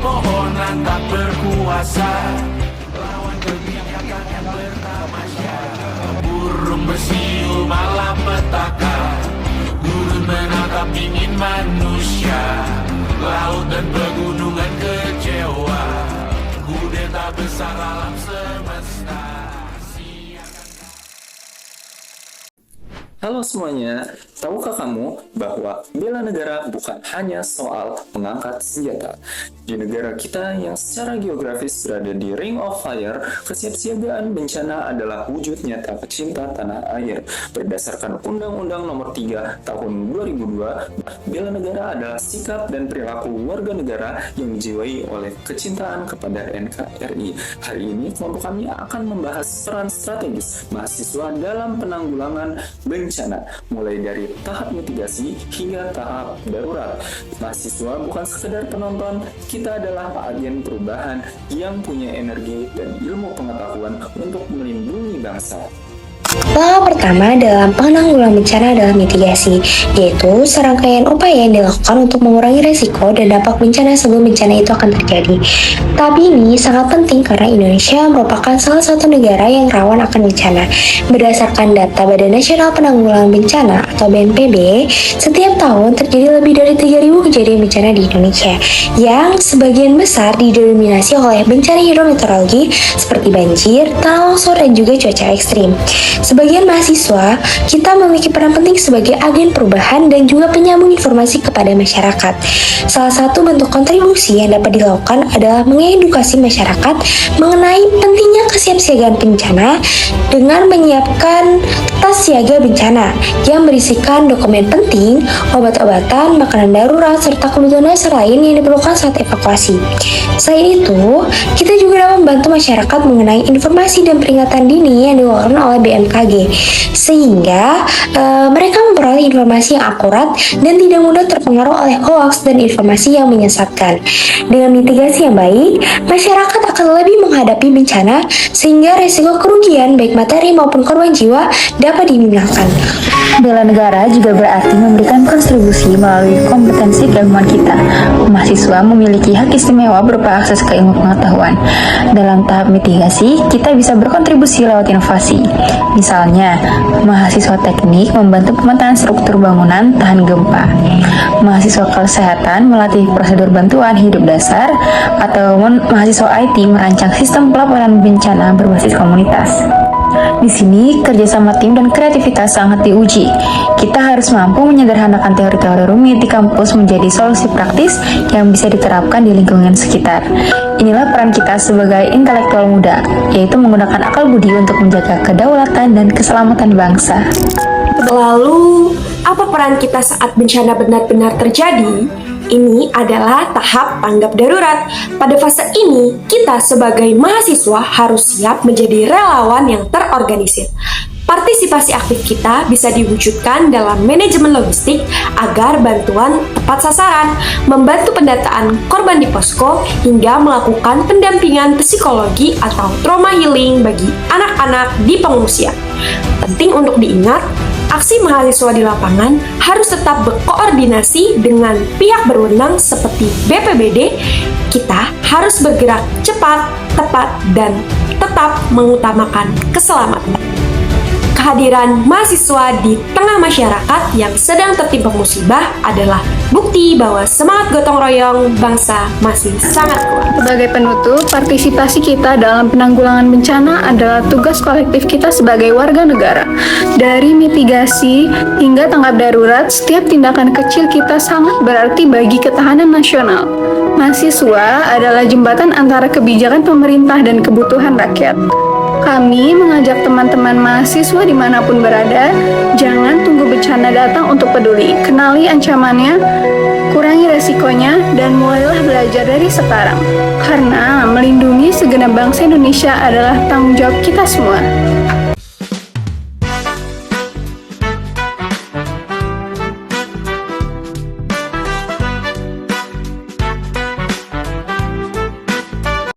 pepohonan tak berkuasa, lawan kebijakan yang bertamasya. Burung bersiul malapetaka, gurun menatap dingin manusia. Laut dan pegunungan kecewa, kudeta besar alam semesta. Halo semuanya, tahukah kamu bahwa bela negara bukan hanya soal mengangkat senjata? Di negara kita yang secara geografis berada di Ring of Fire, kesiapsiagaan bencana adalah wujud nyata pecinta tanah air. Berdasarkan Undang-Undang Nomor 3 Tahun 2002, bela negara adalah sikap dan perilaku warga negara yang dijiwai oleh kecintaan kepada NKRI. Hari ini kelompok kami akan membahas peran strategis mahasiswa dalam penanggulangan bencana, mulai dari tahap mitigasi hingga tahap darurat. Mahasiswa bukan sekedar penonton, kita adalah agen perubahan yang punya energi dan ilmu pengetahuan untuk melindungi bangsa. Langkah pertama dalam penanggulangan bencana adalah mitigasi, yaitu serangkaian upaya yang dilakukan untuk mengurangi resiko dan dampak bencana sebelum bencana itu akan terjadi. Tapi ini sangat penting karena Indonesia merupakan salah satu negara yang rawan akan bencana. Berdasarkan data Badan Nasional Penanggulangan Bencana atau BNPB, setiap tahun terjadi lebih dari 3.000 kejadian bencana di Indonesia, yang sebagian besar didominasi oleh bencana hidrometeorologi seperti banjir, tanah longsor, dan juga cuaca ekstrim. Sebagian mahasiswa, kita memiliki peran penting sebagai agen perubahan dan juga penyambung informasi kepada masyarakat. Salah satu bentuk kontribusi yang dapat dilakukan adalah mengedukasi masyarakat mengenai pentingnya kesiapsiagaan bencana dengan menyiapkan tas siaga bencana yang berisikan dokumen penting, obat-obatan, makanan darurat, serta kebutuhan dasar lain yang diperlukan saat evakuasi. Selain itu, kita juga dapat membantu masyarakat mengenai informasi dan peringatan dini yang dikeluarkan oleh BMKG, sehingga mereka memperoleh informasi yang akurat dan tidak mudah terpengaruh oleh hoaks dan informasi yang menyesatkan. Dengan mitigasi yang baik, masyarakat akan lebih menghadapi bencana sehingga resiko kerugian baik materi maupun korban jiwa dapat diminimalisir. Bela negara juga berarti memberikan kontribusi melalui kompetensi keilmuan kita. Mahasiswa memiliki hak istimewa berupa akses ke ilmu pengetahuan. Dalam tahap mitigasi, kita bisa berkontribusi lewat inovasi. Misalnya, mahasiswa teknik membantu pemetaan struktur bangunan tahan gempa. Mahasiswa kesehatan melatih prosedur bantuan hidup dasar, atau mahasiswa IT merancang sistem pelaporan bencana berbasis komunitas. Di sini, kerjasama tim dan kreativitas sangat diuji. Kita harus mampu menyederhanakan teori-teori rumit di kampus menjadi solusi praktis yang bisa diterapkan di lingkungan sekitar. Inilah peran kita sebagai intelektual muda, yaitu menggunakan akal budi untuk menjaga kedaulatan dan keselamatan bangsa. Lalu, apa peran kita saat bencana benar-benar terjadi? Ini adalah tahap tanggap darurat. Pada fase ini, kita sebagai mahasiswa harus siap menjadi relawan yang terorganisir. Partisipasi aktif kita bisa diwujudkan dalam manajemen logistik agar bantuan tepat sasaran, membantu pendataan korban di posko, hingga melakukan pendampingan psikologi atau trauma healing bagi anak-anak di pengungsian. Penting untuk diingat, aksi mahasiswa di lapangan harus tetap berkoordinasi dengan pihak berwenang seperti BPBD. Kita harus bergerak cepat, tepat, dan tetap mengutamakan keselamatan. Kehadiran mahasiswa di tengah masyarakat yang sedang tertimpa musibah adalah bukti bahwa semangat gotong royong bangsa masih sangat kuat. Sebagai penutup, partisipasi kita dalam penanggulangan bencana adalah tugas kolektif kita sebagai warga negara. Dari mitigasi hingga tanggap darurat, setiap tindakan kecil kita sangat berarti bagi ketahanan nasional. Mahasiswa adalah jembatan antara kebijakan pemerintah dan kebutuhan rakyat. Kami mengajak teman-teman mahasiswa dimanapun berada, jangan tunggu bencana datang untuk peduli. Kenali ancamannya, kurangi resikonya, dan mulailah belajar dari sekarang. Karena melindungi segenap bangsa Indonesia adalah tanggung jawab kita semua.